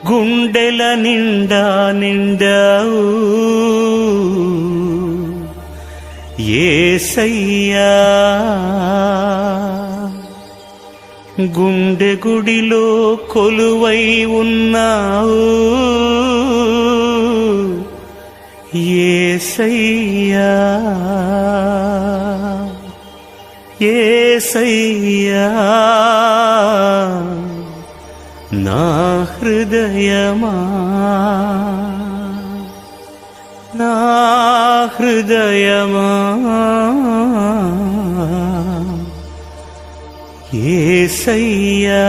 గుండెల నిండా నిండావు యేసయ్యా, గుండె గుడిలో కొలువై ఉన్నావు యేసయ్యా, యేసయ్యా. నా హృదయమా, నా హృదయమా యేసయ్యా.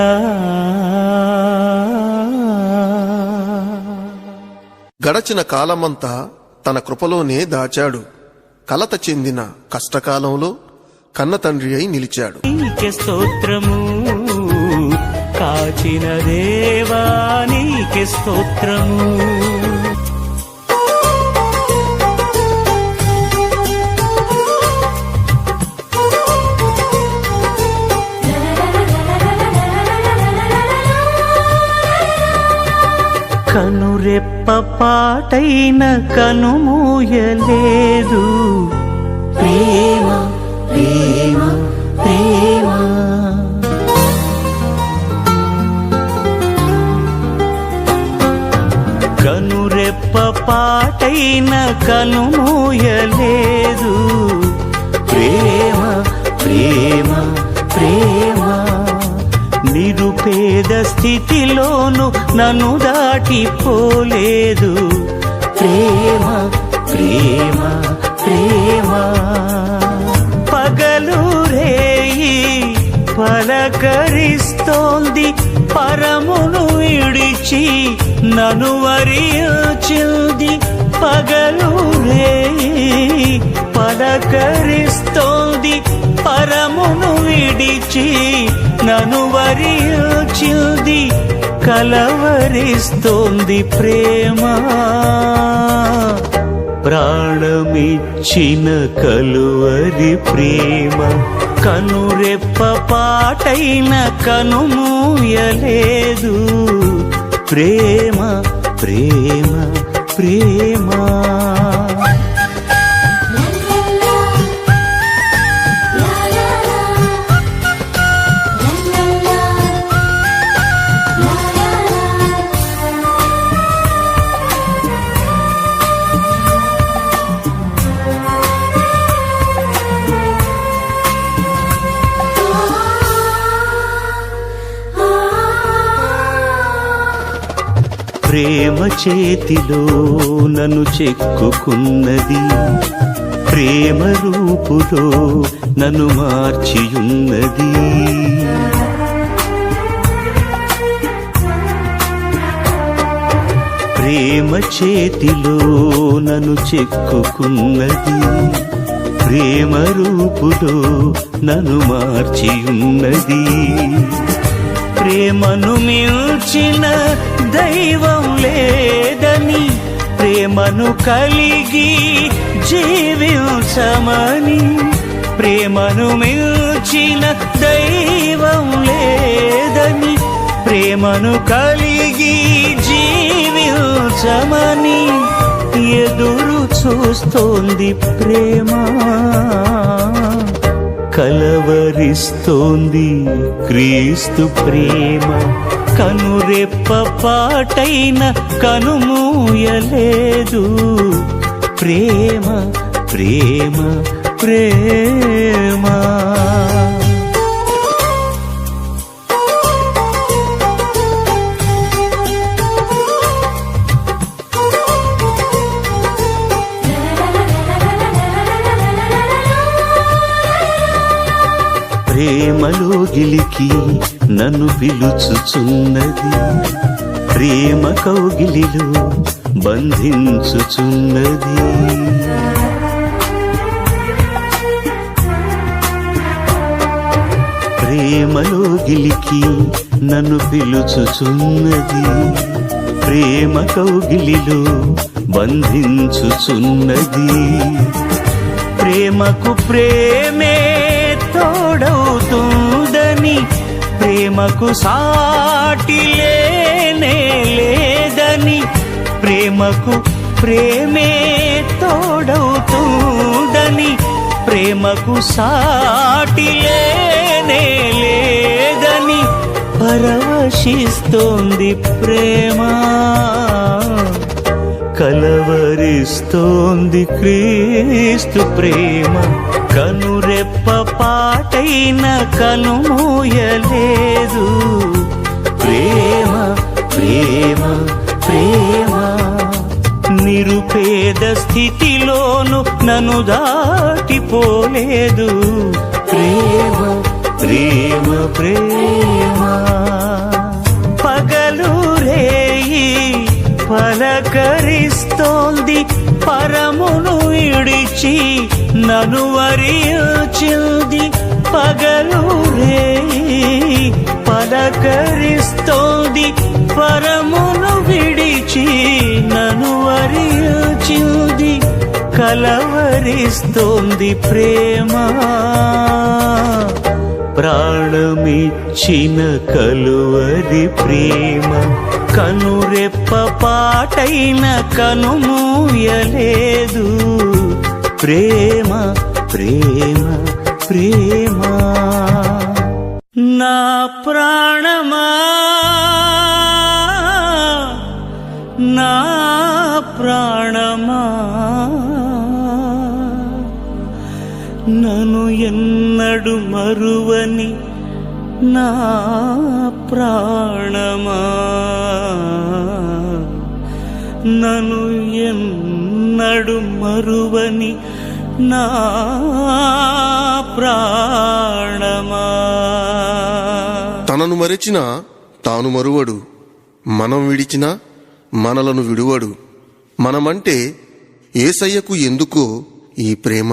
గడచిన కాలమంతా తన కృపలోనే దాచాడు. కలత చెందిన కష్టకాలంలో కన్న తండ్రి అయి నిలిచాడు. నీకే స్తోత్రము, కాచిన దేవా నీకే స్తోత్రము. కనురెప్ప పాటైన కనుమూయలేదు ప్రేమ ప్రేమ ప్రేమ. కనురెప్ప పాటైన కనుమూయలేదు ప్రేమ ప్రేమ ప్రేమ. నిరుపేద స్థితిలోను నన్ను దాటిపోలేదు ప్రేమ ప్రేమ ప్రేమ. పగలు రేయి పలకరిస్తోంది, పరమును విడిచి నన్ను వరించింది. పగలు రేయి పలకరిస్తోంది, పరమును విడిచి నన్ను వరించింది. కలవరిస్తోంది ప్రేమ, ప్రాణమిచ్చిన కలువరి ప్రేమ. కనురెప్ప పాటైన కనుమూయలేదు ప్రేమ ప్రేమ ప్రేమ. ప్రేమ చేతిలో నన్ను చెక్కుకున్నది, ప్రేమ రూపులో నన్ను మార్చియున్నది. ప్రేమ చేతిలో నన్ను చెక్కుకున్నది, ప్రేమ రూపులో నన్ను మార్చియున్నది. ప్రేమను మించిన దైవం లేదని, ప్రేమను కలిగి జీవించమని. ప్రేమను మించిన దైవం లేదని, ప్రేమను కలిగి జీవించమని ఎదురు చూస్తోంది ప్రేమ. కలవరిస్తోంది క్రీస్తు ప్రేమ. కనురెప్ప పాటైన కనుమూయలేదు ప్రేమ ప్రేమ ప్రేమ. ప్రేమలో గిలికి నన్ను పిలుచుచున్నది, ప్రేమ కౌగిలిలో బంధించుచున్నది. ప్రేమలో గిలికి నన్ను పిలుచుచున్నది, ప్రేమ కౌగిలిలో బంధించుచున్నది. ప్రేమకు ప్రేమే తోడవుతుందని, ప్రేమకు సాటి లేనే ప్రేమకు ప్రేమే తోడవుతుందని, ప్రేమకు సాటి లేనే లేదని పరవశిస్తోంది ప్రేమ. కలవరిస్తోంది క్రీస్తు ప్రేమ, కనురెప్ప పాటైన కనుమూయలేదు. ప్రేమ ప్రేమ ప్రేమ, నిరుపేద స్థితిలోను నన్ను దాటిపోలేదు. ప్రేమ ప్రేమ ప్రేమ, పగలు రేయి పలకరిస్తోంది, పరమును విడిచి నన్ను వరించింది. పగలు రేయి పలకరిస్తోంది, పరమును విడిచి నన్ను వరించింది. కలవరిస్తోంది ప్రేమ, ప్రాణమిచ్చిన కలువరి ప్రేమ, కనురెప్ప పాటైన కనుమూయలేదు. ప్రేమ ప్రేమ ప్రేమ, నా ప్రాణమా నా ప్రాణమా, నన్ను ఎన్నడు మరువని నా ప్రాణమా, నన్ను ఎన్నడు మరువని నా ప్రాణమా. తనను మరచిన తాను మరువడు, మనం విడిచిన మనలను విడువడు. మనమంటే యేసయ్యకు ఎందుకో ఈ ప్రేమ.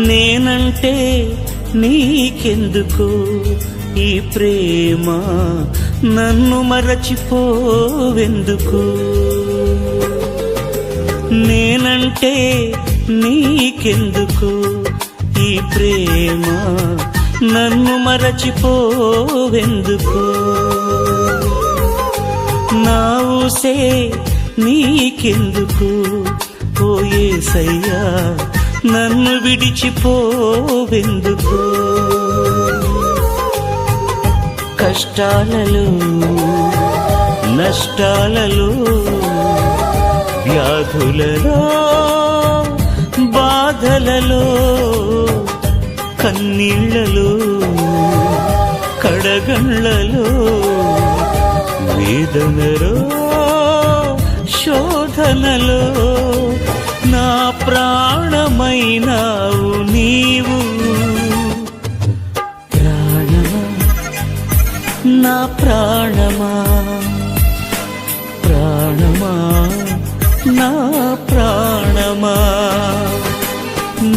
నేనంటే నీకెందుకు ఈ ప్రేమ, నన్ను మరచిపోవెందుకు. నేనంటే నీకెందుకు ఈ ప్రేమ, నన్ను మరచిపోవెందుకు. నా ఊసే నీకెందుకు ఓ యేసయ్యా, నన్ను విడిచిపోవెందుకు. కష్టాలలో నష్టాలలో వ్యాధులలో బాధలలో కన్నీళ్లలో కడగండ్లలో వేదనలో శోధనలో నా ప్రాణమైనావు నీవు. ప్రాణమా నా ప్రాణమా, ప్రాణమా నా ప్రాణమా,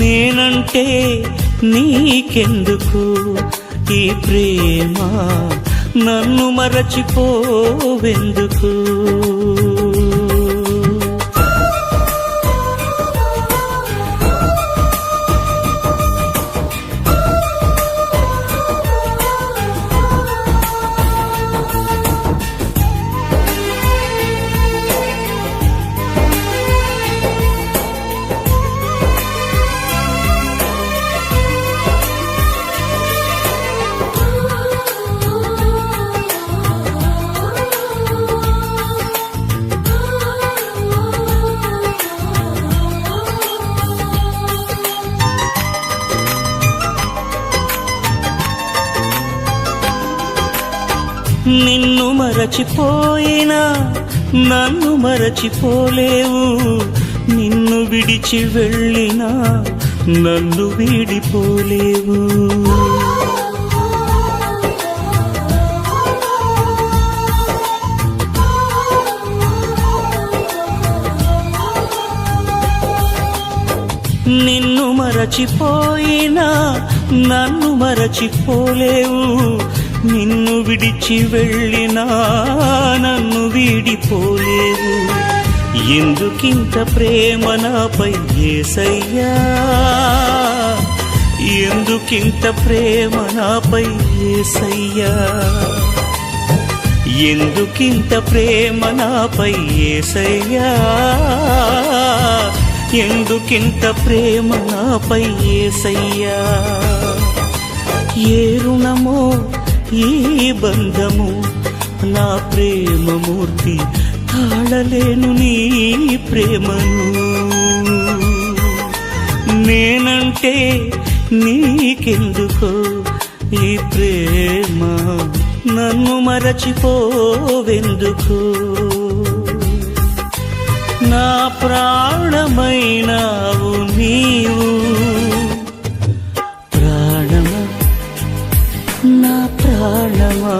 నేనంటే నీకెందుకు ఈ ప్రేమ, నన్ను మరచిపోవెందుకు. నిన్ను మరచిపోయినా నన్ను మరచిపోలేవు, నిన్ను విడిచి వెళ్ళినా నన్ను వీడిపోలేవు. నిన్ను మరచిపోయినా నన్ను మరచిపోలేవు, నిన్ను విడిచి వెళ్ళినా నన్ను వీడిపోలేవు. ఎందుకింత ప్రేమ నాపై యేసయ్యా, ఎందుకింత ప్రేమ నాపై యేసయ్యా, ఎందుకింత ప్రేమ నాపై యేసయ్యా, ఎందుకింత ప్రేమ నాపై యేసయ్యా. ఏ రుణమో ఈ బంధము నా ప్రేమమూర్తి, తాళలేను నీ ప్రేమను. నేనంటే నీకెందుకో ఈ ప్రేమ, నన్ను మరచిపోవెందుకో. నా ప్రాణమైనావు నీవు, ప్రాణమా నా ప్రాణమా,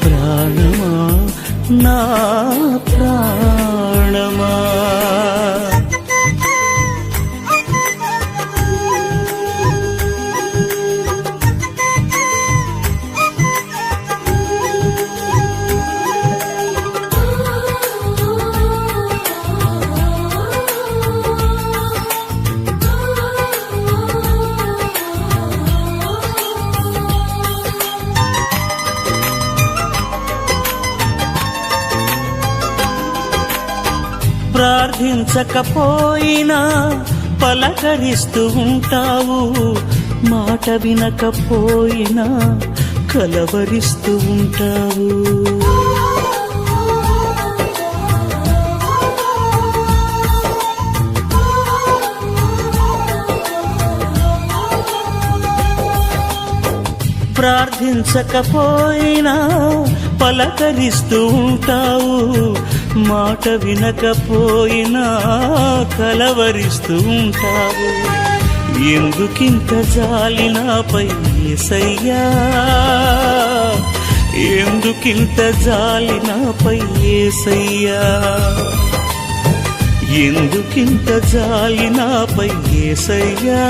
ప్రాణమా నా ప్రాణమా. ప్రార్థించకపోయినా పలకరిస్తూ ఉంటావు, మాట వినకపోయినా కలవరిస్తూ ఉంటావు. ప్రార్థించకపోయినా పలకరిస్తూ ఉంటావు, మాట వినకపోయినా కలవరిస్తూ ఉంటావు. ఎందుకింత జాలి నాపై యేసయ్యా, ఎందుకింత జాలి నాపై యేసయ్యా, ఎందుకింత జాలి నాపై యేసయ్యా,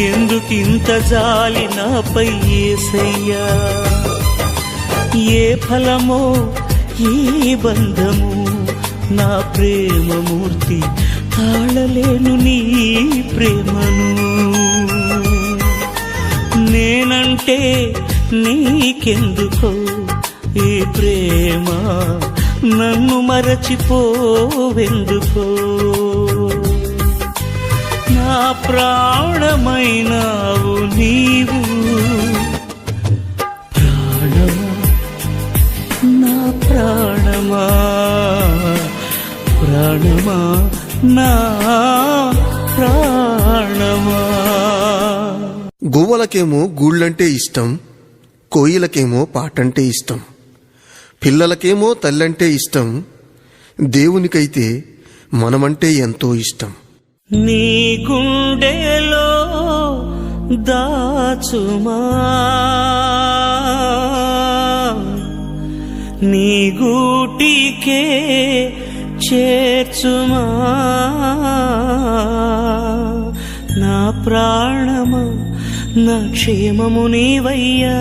ఎందుకింత జాలి నాపై యేసయ్యా. ఏ ఫలమో ఈ బంధము నా ప్రేమమూర్తి, తాళలేను నీ ప్రేమను. నేనంటే నీకెందుకో ఈ ప్రేమ, నన్ను మరచిపోవెందుకో. నా ప్రాణమైనావు నీవు, ప్రాణమా నా ప్రాణమా, ప్రాణమా నా ప్రాణమా. గువ్వలకేమో గూళ్ళంటే ఇష్టం, కోయిలకేమో పాటంటే ఇష్టం, పిల్లలకేమో తల్లంటే ఇష్టం, దేవునికైతే మనమంటే ఎంతో ఇష్టం. నీ గుండెలో దాచుమా, నీ గూటికే చేర్చుమా, నా ప్రాణమా నా క్షేమము నీవయ్యా.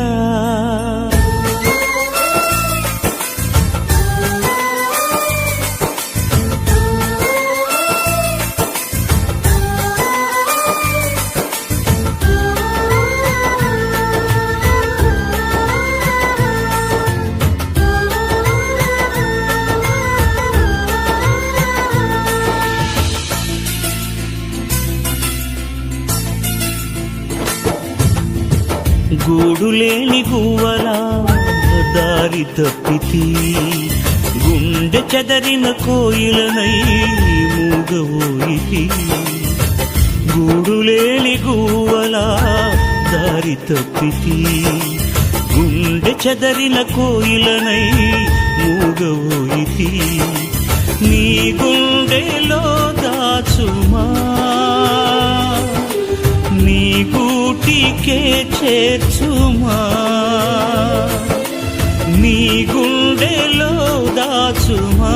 గూడులేని గువ్వలా దారి తప్పితి, గుండె చెదరిన కోయిలనై మూగవోయితి. గూడులేని గువ్వలా దారి తప్పితి, గుండె చెదరిన కోయిలనై మూగవోయితి. నీ గుండెలో దాచుమా, నీ గూటికే చేర్చుమా, నీ గుండెలో దాచుమా,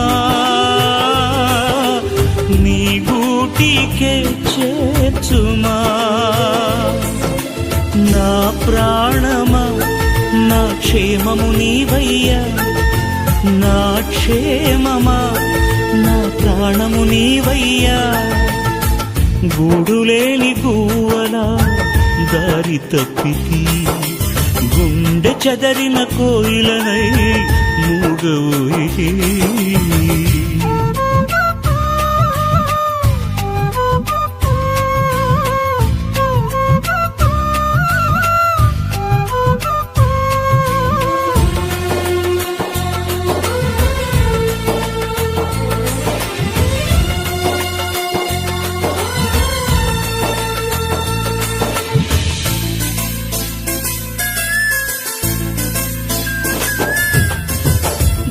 నీ గూటి చేర్చుమా. నా ప్రాణమా నా క్షేమము నీవయ్యా, నా క్షేమమా నా ప్రాణము నీవయ్యా. గూడులేని గువ్వలా దారి తప్పితి, గుండె చెదరిన కోయిలనై మూగవోయి.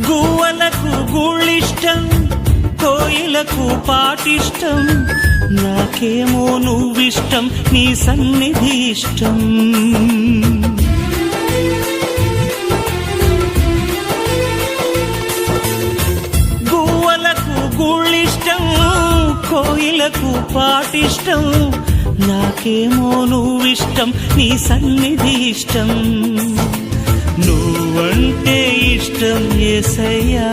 గువ్వలకు గూళ్ళిష్టం, కోయిలకు పాటిష్టం, నాకేమో నువ్విష్టం, నీ సన్నిధి ఇష్టం. గువ్వలకు గూళ్ళిష్టం, కోయిలకు పాటిష్టం, నాకేమో నువ్విష్టం, నీ సన్నిధి ఇష్టం. నువ్వంటే ఇష్టం యేసయ్యా,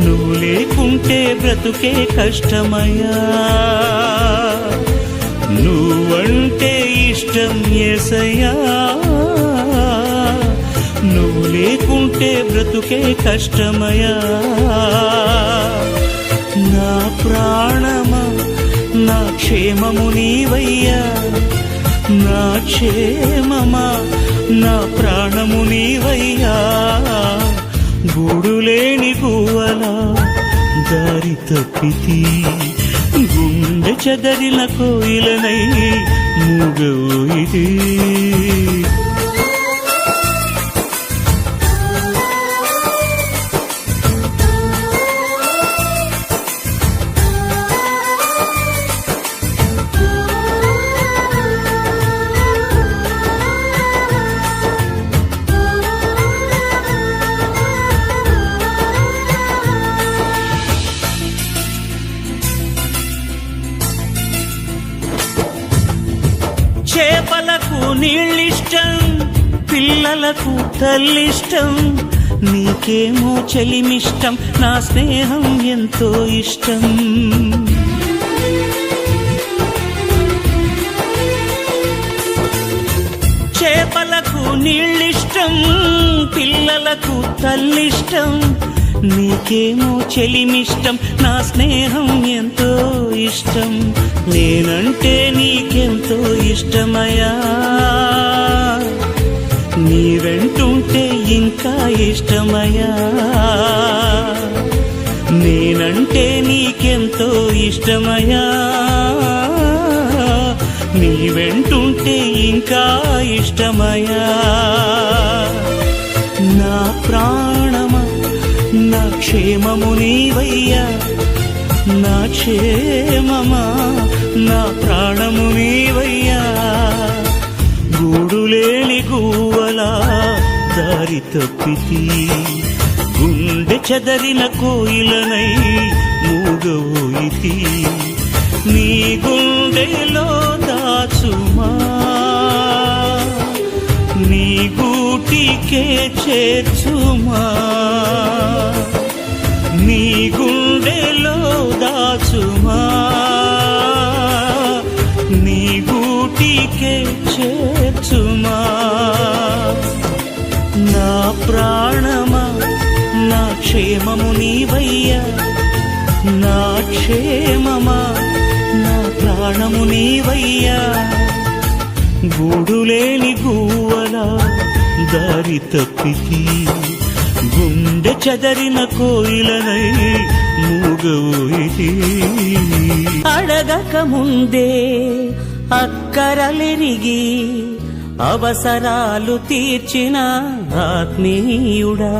నువ్వు లేకుంటే బ్రతుకే కష్టమయ్యా. నువ్వంటే ఇష్టం యేసయ్యా, నువ్వు లేకుంటే బ్రతుకే కష్టమయ్యా. నా ప్రాణమా నా క్షేమము నీవయ్యా, నా క్షేమమా నా ప్రాణము నీవయ్యా. గూడులేని గువ్వలా దారి తప్పితి, గుండె చెదరిన కోయిలనై మూగవోయి. చేపలకు నీళ్ళిష్టం, పిల్లలకు తల్లిష్టం, నీకేమో చెలిమిష్టం, నా స్నేహం ఎంతో ఇష్టం. చేపలకు నీళ్ళిష్టం, పిల్లలకు తల్లిష్టం, నీకేమో చెలిమిష్టం, నా స్నేహం ఎంతో ఇష్టం. నేనంటే నీకెంతో ఇష్టమయ్యా, నీ వెంటుంటే ఇంకా ఇష్టమయ్యా. నేనంటే నీకెంతో ఇష్టమయ్యా, నీ వెంటుంటే ఇంకా ఇష్టమయ్యా. నా ప్రాణమా నా క్షేమము నీవయ్యా, నా క్షేమమా నా ప్రాణము నీవయ్యా. గూడులేని గువ్వలా దారి తప్పితి, గుండె చెదరిన కోయిలనై మూగవోయితి. నీ గుండెలో దాచుమా, నీ గూటికే చేర్చుమా. నీ గుండెలో దాచుమా, నీ గూటికే చేర్చుమా. నా ప్రాణమా నా క్షేమము నీవయ్యా, నా క్షేమమా నా ప్రాణము నీవయ్యా. గూడులేని గువ్వలా దారి తప్పితి, గుండె చెదరిన కోయిలనై మూగవోయి. అడగక ముందే అక్కరలెరిగి అవసరాలు తీర్చిన ఆత్మీయుడా,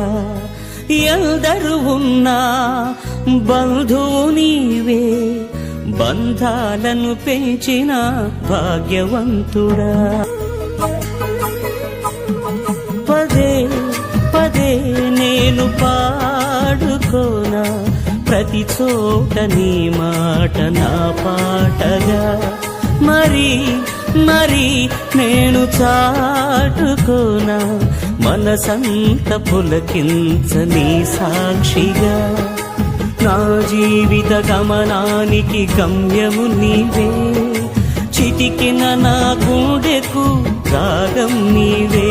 ఎందరు ఉన్నా బంధువు నీవే, బంధాలను పెంచిన భాగ్యవంతుడా. పదే పదే నేను పాడుకోనా ప్రతి చోట నీ మాట నా పాటగా మరి మరి నేను చాటుకోనా మనసంత పులకించని సాక్షిగా నా జీవిత గమనానికి గమ్యము నీవే చిటికిన నా గుండెకు రాగం నీవే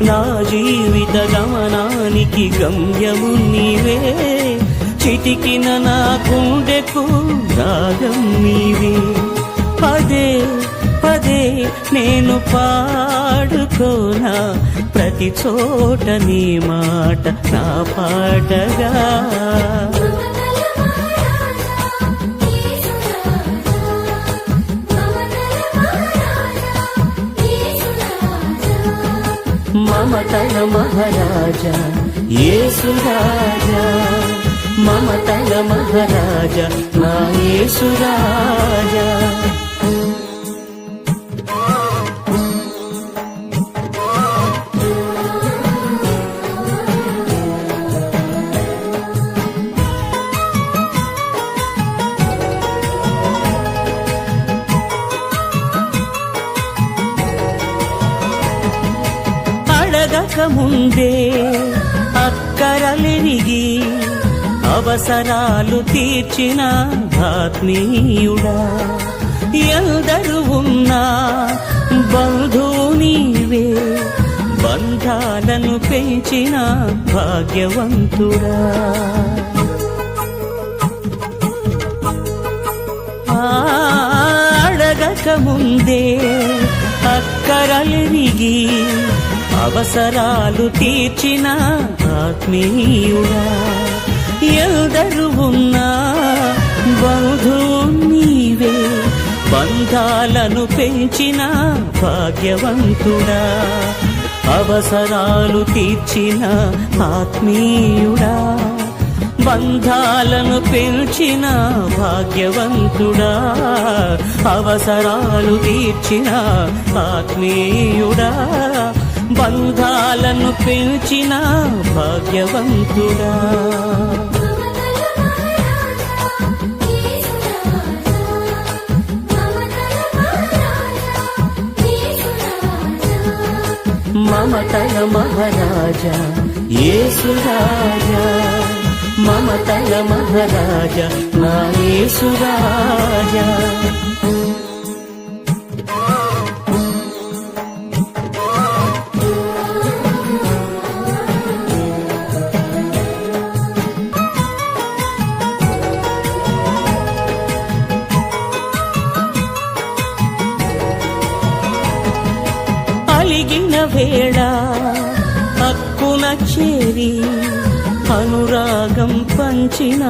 నా జీవిత గమనానికి గమ్యము నీవే చిటికిన నా గుండెకు రాగం నీవే పదే పదే నేను పాడుకోనా ప్రతి చోట నీ మాట నా పాటగా మమతల మహారాజా యేసు రాజా మమతల మహారాజా నా యేసు రాజా అడగక ముందే అక్కరలెరిగి అవసరాలు తీర్చిన ఆత్మీయుడా ఎందరు ఉన్నా బంధువు నీవే బంధాలను పెంచిన భాగ్యవంతుడా అడగక ముందే అక్కరలెరిగి అవసరాలు తీర్చిన ఆత్మీయుడా ఎందరు ఉన్నా బంధువు నీవే బంధాలను పెంచిన భాగ్యవంతుడా అవసరాలు తీర్చిన ఆత్మీయుడా బంధాలను పెంచిన భాగ్యవంతుడా అవసరాలు తీర్చిన ఆత్మీయుడా బంధాలను పెంచిన భాగ్యవంతుడా మమతల మహారాజా యేసు రాజా మమతల మహారాజా నా యేసు రాజా అలిగిన వేళ హక్కున చేరి అనురాగం పంచిన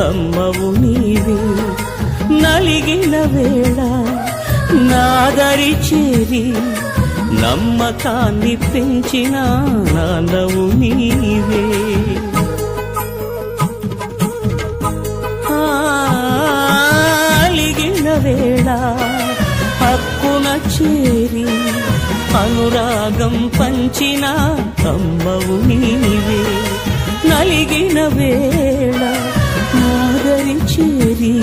అమ్మవు నీవే నలిగిన వేళ నాదరి చేరి నమ్మకాన్ని పెంచిన నాన్నవు నీవే అలిగిన వేళ హక్కున చేరి అనురాగం పంచిన అమ్మవు నీవే నలిగిన వేళ నాదరి చేరి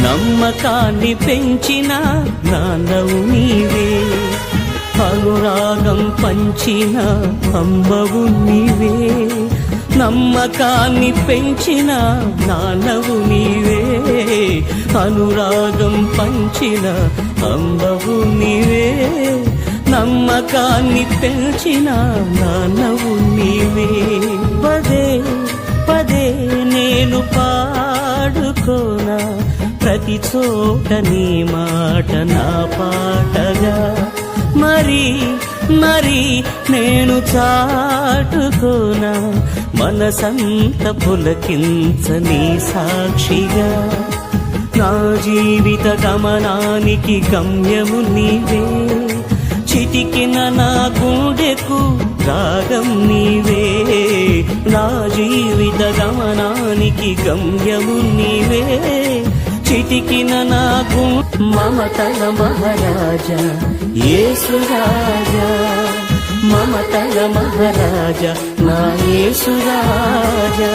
నమ్మకాన్ని పెంచిన నాన్నవు నీవే అనురాగం పంచిన అమ్మవు నీవే నమ్మకాన్ని పెంచిన నాన్నవు నీవే అనురాగం పంచిన అమ్మవు నీవే నమ్మకాన్ని పెంచిన నాన్నవు నీవే పదే పదే నేను పాడుకోనా ప్రతి చోట నీ మాట నా పాటగా మరి మరి నేను చాటుకోనా మనసంత పులకించని సాక్షిగా నా జీవిత గమనానికి గమ్యము నీవే చిటికిన నా గుండెకు రాగం నీవే నా జీవిత గమనానికి గమ్యము నీవే చిటికిన నాకు మమతల మహారాజా యేసు రాజా మమతల మహారాజా నా యేసు రాజా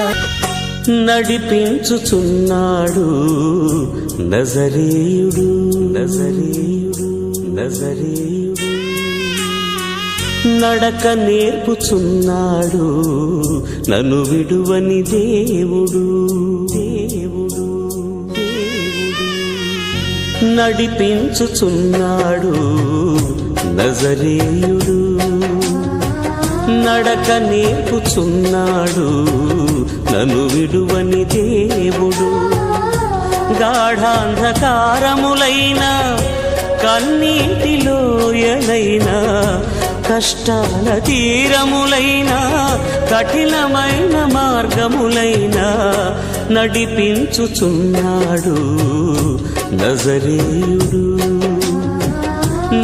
నడిపించుచున్నాడు నజరేయుడు నజరేయుడు నజరేయుడు నడక నేర్పుచున్నాడు నన్ను విడువని దేవుడు దేవుడు దేవుడు నడిపించుచున్నాడు నజరేయుడు నడక నేర్పుచున్నాడు నన్ను విడువని దేవుడు గాఢాంధకారములైన కన్నీటిలోయలైన కష్టాల తీరములైన కఠినమైన మార్గములైన నడిపించుచున్నాడు నజరేయుడు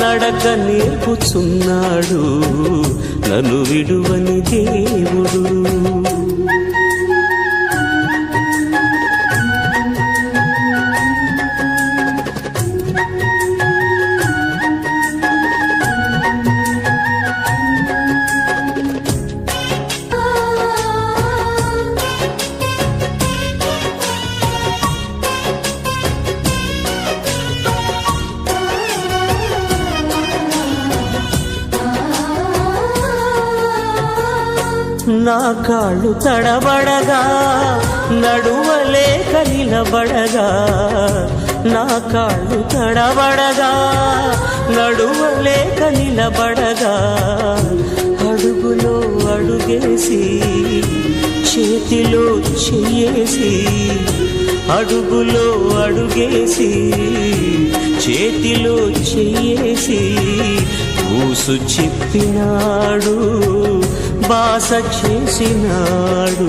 నడక నేర్పుచున్నాడు నన్ను విడువని దేవుడు నా కాళ్ళు తడబడగా నడువలేక నిలబడగా నా కాళ్ళు తడబడగా నడువలేక నిలబడగా అడుగులో అడుగేసి చేతిలో చెయ్యేసి అడుగులో అడుగేసి చేతిలో చెయ్యేసి ఊసు చెప్పినాడు బాస చేసినాడు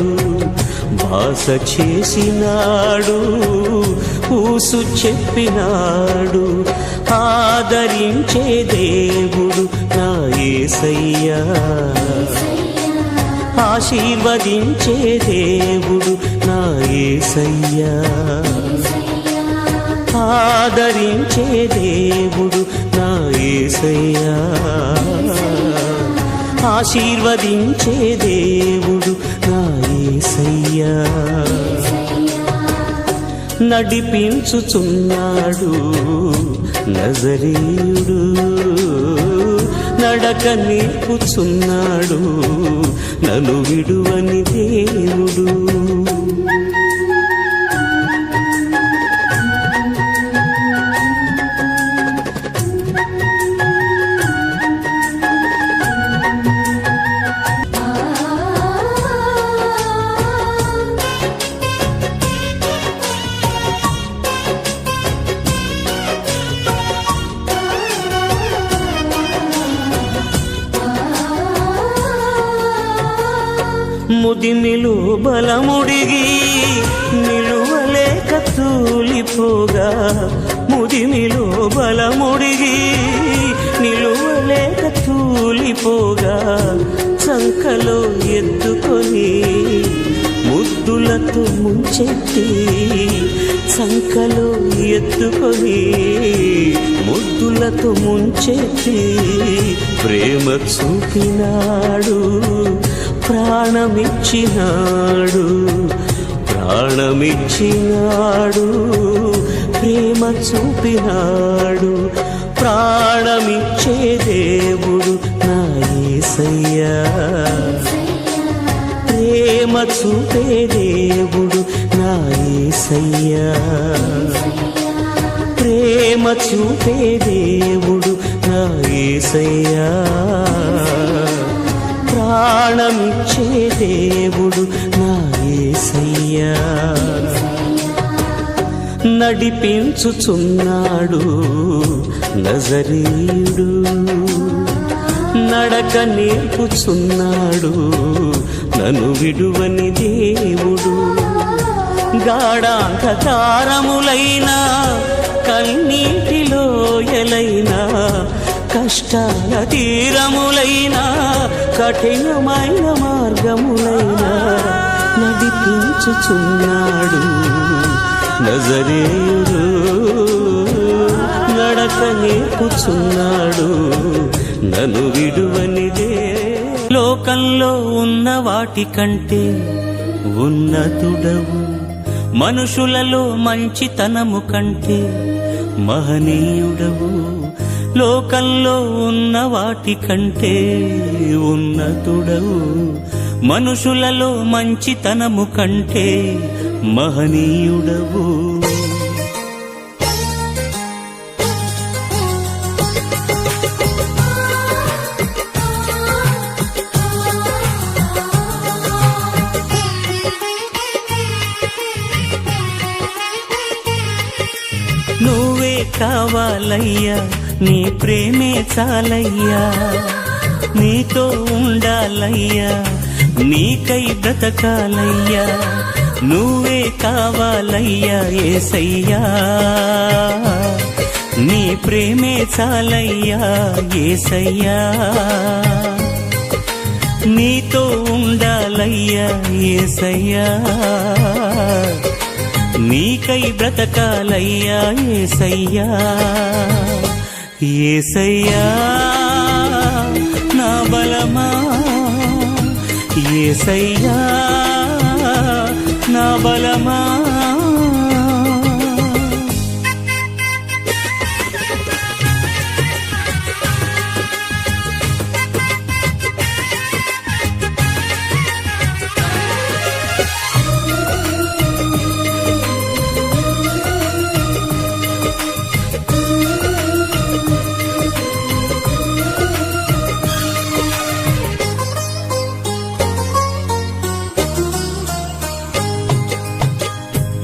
బాస చేసినాడు ఊసు చెప్పినాడు ఆదరించే దేవుడు నా యేసయ్యా ఆశీర్వదించే దేవుడు నా యేసయ్యా ఆదరించే దేవుడు నా యేసయ్యా ఆశీర్వదించే దేవుడు నా యేసయ్యా నడిపించుచున్నాడు నజరేయుడు నడక నేర్పుచున్నాడు నన్ను విడువని దేవుడు ముదిమిలో బలముడిగి నిలువలేక తూలిపోగా ముదిమిలో బలముడిగి నిలువలేక తూలిపోగా చంకలో ఎత్తుకొని ముద్దులతో ముంచెత్తి చంకలో ఎత్తుకొని ముద్దులతో ముంచెత్తి ప్రేమ చూపినాడు ప్రాణమిచ్చినాడు ప్రాణమిచ్చినాడు ప్రేమ చూపినాడు ప్రాణమిచ్చే దేవుడు నా యేసయ్యా ప్రేమ చూపే దేవుడు నా యేసయ్యా ప్రేమ చూపే దేవుడు నా యేసయ్యా ప్రాణమిచ్చే దేవుడు నా యేసయ్యా నడిపించుచున్నాడు నజరేయుడు నడక నేర్పుచున్నాడు నన్ను విడువని దేవుడు గాఢాంధకారములైన కన్నీటిలోయలైన కష్టాల తీరములైన కఠినమైన మార్గములైన నడిపించుచున్నాడు నజరేయుడు నడక నేర్పుచున్నాడు నన్ను విడువనిదే లోకంలో ఉన్న వాటి కంటే ఉన్నతుడవు మనుషులలో మంచితనము కంటే మహనీయుడవు లోకంలో ఉన్న వాటి కంటే ఉన్నతుడవు మనుషులలో మంచితనము కంటే మహనీయుడవు నువ్వే కావాలయ్యా నీ ప్రేమే చాలయ్యా నీతో ఉండాలయ్యా నీకై బ్రతకాలయ్యా నువ్వే కావాలయ్యా యేసయ్యా నీ ప్రేమే చాలయ్యా యేసయ్యా నీతో ఉండాలయ్యా యేసయ్యా నీకై బ్రతకాలయ్యా యేసయ్యా యేసయ్యా నా బలమా యేసయ్యా నా బలమా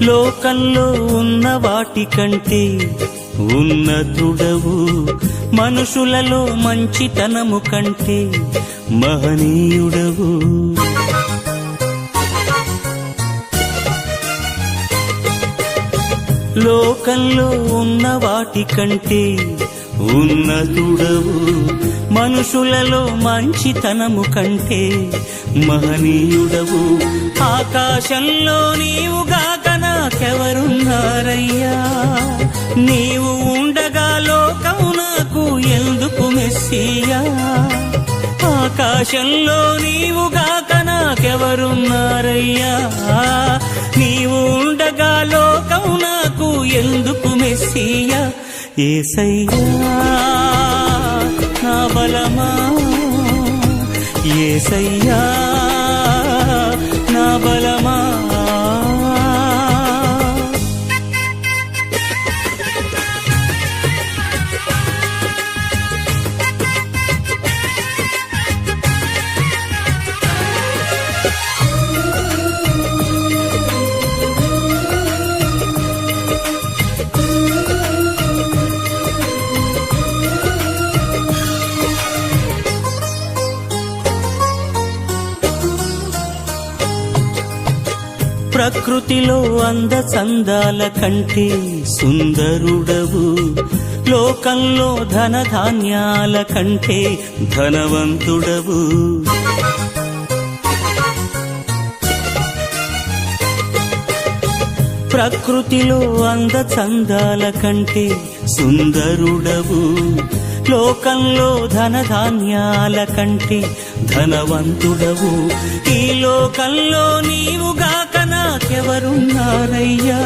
లోకంలో ఉన్న వాటి కంటే ఉన్నతుడవు మనుషులలో మంచితనము కంటే మహనీయుడవు లోకంలో ఉన్న వాటి కంటే ఉన్నతుడవు మనుషులలో మంచితనము కంటే మహనీయుడవు ఆకాశంలో నీవుగాక నాకెవరున్నారయ్యా నీవు ఉండగా లోకం నాకు ఎందుకు మెస్సియా ఆకాశంలో నీవుగాక నాకెవరున్నారయ్యా నీవు ఉండగా లోకం నాకు ఎందుకు మెస్సియా యేసయ్యా నా బలమా యేసయ్యా నా బలమా ప్రకృతిలో అందచందాల కంటే సుందరుడవు లోకంలో ధనధాన్యాల కంటే ధనవంతుడవు ప్రకృతిలో అందచందాల కంటే సుందరుడవు లోకంలో ధనధాన్యాల కంటే ధనవంతుడవు ఈ లోకంలో నీవుగాక నాకెవరున్నారయ్యా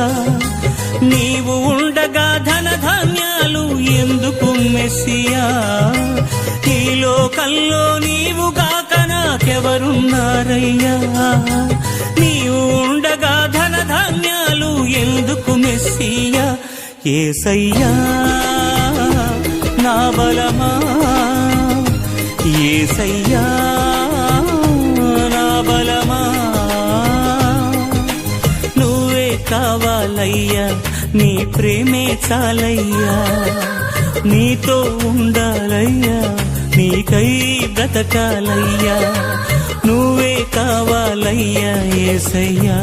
నీవు ఉండగా ధనధాన్యాలు ఎందుకు మెస్సియా ఈ లోకంలో నీవుగాక నాకెవరున్నారయ్యా నీవు ఉండగా ధనధాన్యాలు ఎందుకు మెస్సియా యేసయ్యా నా బలమా యేసయ్యా నా బలమా నువ్వే కావాలయ్యా నీ ప్రేమే చాలయ్యా నీతో ఉండాలయ్యా నీకై బ్రతకాలయ్యా నువ్వే కావాలయ్యా యేసయ్యా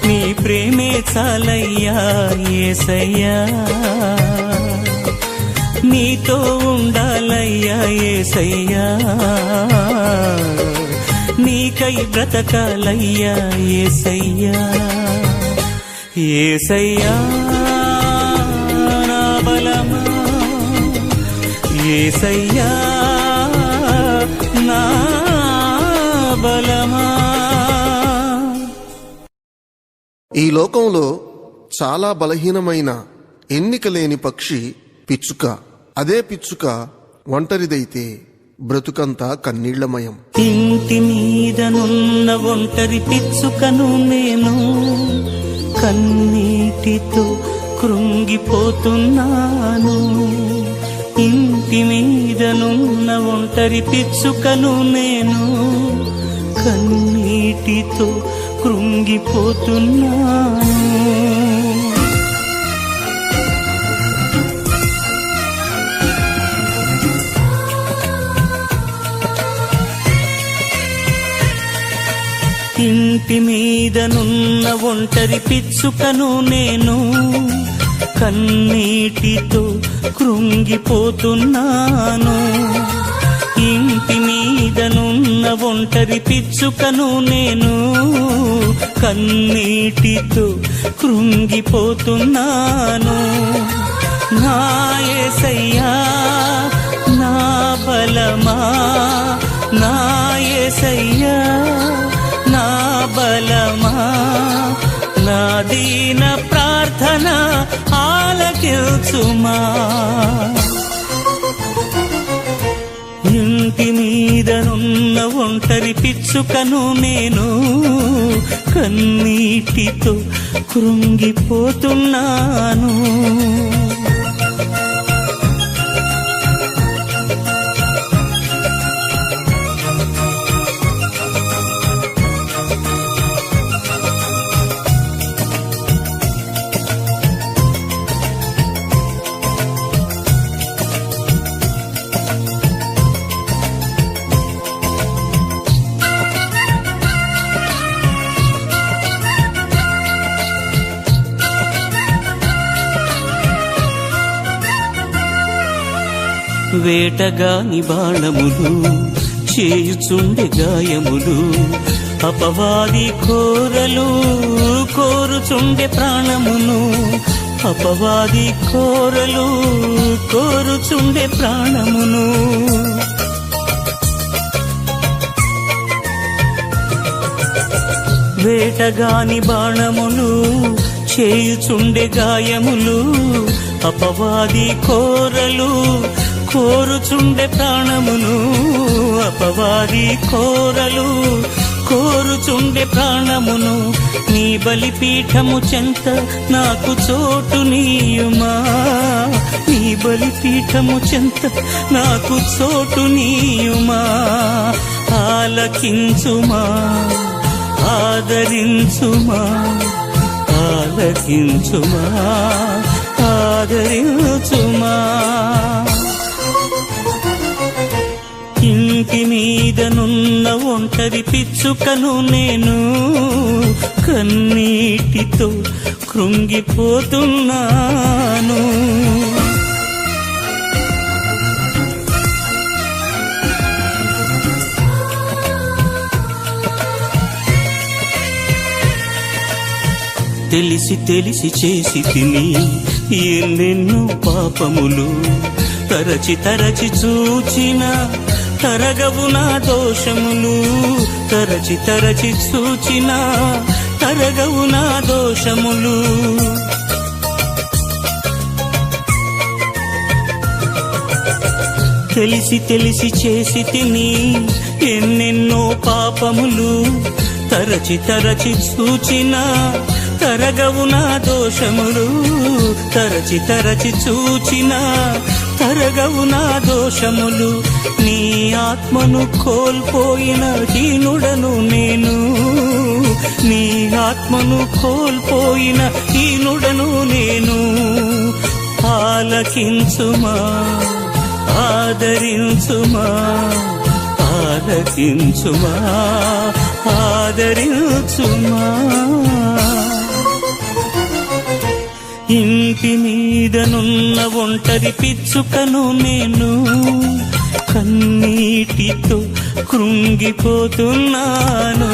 నీ ప్రేమే చాలయ్యా యేసయ్యా నీతో ఉండాలయ్యా యేసయ్యా నీకై బ్రతకాలయ్యా యేసయ్యా యేసయ్యా నా బలమా యేసయ్యా నా బలమా ఈ లోకంలో చాలా బలహీనమైన ఎన్నిక లేని పక్షి పిచ్చుక. అదే పిచ్చుక ఒంటరిదైతే బ్రతుకంతా కన్నీళ్లమయం. ఇంటి మీదనున్న ఒంటరి పిచ్చుకను నేను, కన్నీటితో కృంగిపోతున్నాను. ఇంటి మీదనున్న ఒంటరి పిచ్చుకను నేను, కన్నీటితో కృంగిపోతున్నాను. ఇంటి మీదనున్న ఒంటరి పిచ్చుకను నేను, కన్నీటితో కృంగిపోతున్నాను. ఇంటి మీదనున్న ఒంటరి పిచ్చుకను నేను, కన్నీటితో కృంగిపోతున్నాను. నా యేసయ్యా నా బలమా, నా యేసయ్యా నా బలమా, నా దీన ప్రార్థన ఆలకించుమా. ఇంటి మీదనున్న ఒంటరి పిచ్చుకను నేను, కన్నీటితో కృంగిపోతున్నాను. వేటగాని బాణములు చేయుచుండె గాయములు, అపవాది కోరలు కోరుచుండె ప్రాణమును. అపవాది కోరలు కోరుచుండె ప్రాణమును. వేటగాని బాణములు చేయుచుండె గాయములు, అపవాది కోరలు కోరుచుండె ప్రాణమును. అపవాది కోరలు కోరుచుండె ప్రాణమును. నీ బలిపీఠము చెంత నాకు చోటు నీయుమా, నీ బలిపీఠము చెంత నాకు చోటు నీయుమా. ఆలకించుమా, ఆదరించుమా, ఆలకించుమా, ఆదరించుమా. ఇంటి మీదనున్న ఒంటరి పిచ్చుకను నేను, కన్నీటితో కృంగిపోతున్నాను. తెలిసి తెలిసి చేసి తిని ఎన్నెన్నో పాపములు, తరచి తరచి చూచిన తరగవు నా దోషములు. తరచి తరచి చూచిన తరగవు నా దోషములు. తెలిసి తెలిసి చేసి తిని ఎన్నెన్నో పాపములు, తరచి తరచి చూచిన తరగవు నా దోషములు. తరచి తరచి చూచిన తరగవు నా దోషములు. నీ ఆత్మను కోల్పోయిన హీనుడను నేను, నీ ఆత్మను కోల్పోయిన హీనుడను నేను. ఆలకించుమా, ఆదరించుమా, ఆలకించుమా, ఆదరించుమా. ఇంటి మీదనున్న ఒంటరి పిచ్చుకను నేను, కన్నీటితో కృంగిపోతున్నాను.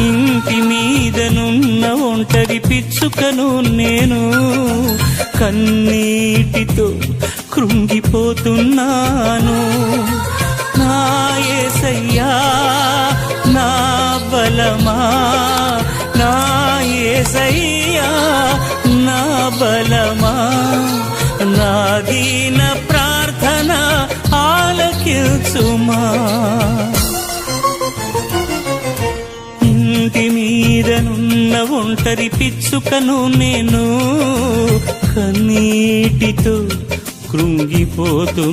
ఇంటి మీదనున్న ఒంటరి పిచ్చుకను నేను, కన్నీటితో కృంగిపోతున్నాను. నా యేసయ్యా నా బలమా, నా యేసయ్యా నా బలమా, నా దీన ప్రార్థన ఆలకించుమా. ఇంటి మీదనున్న ఒంటరి పిచ్చుకను నేను, కన్నీటితో కృంగిపోతున్నాను.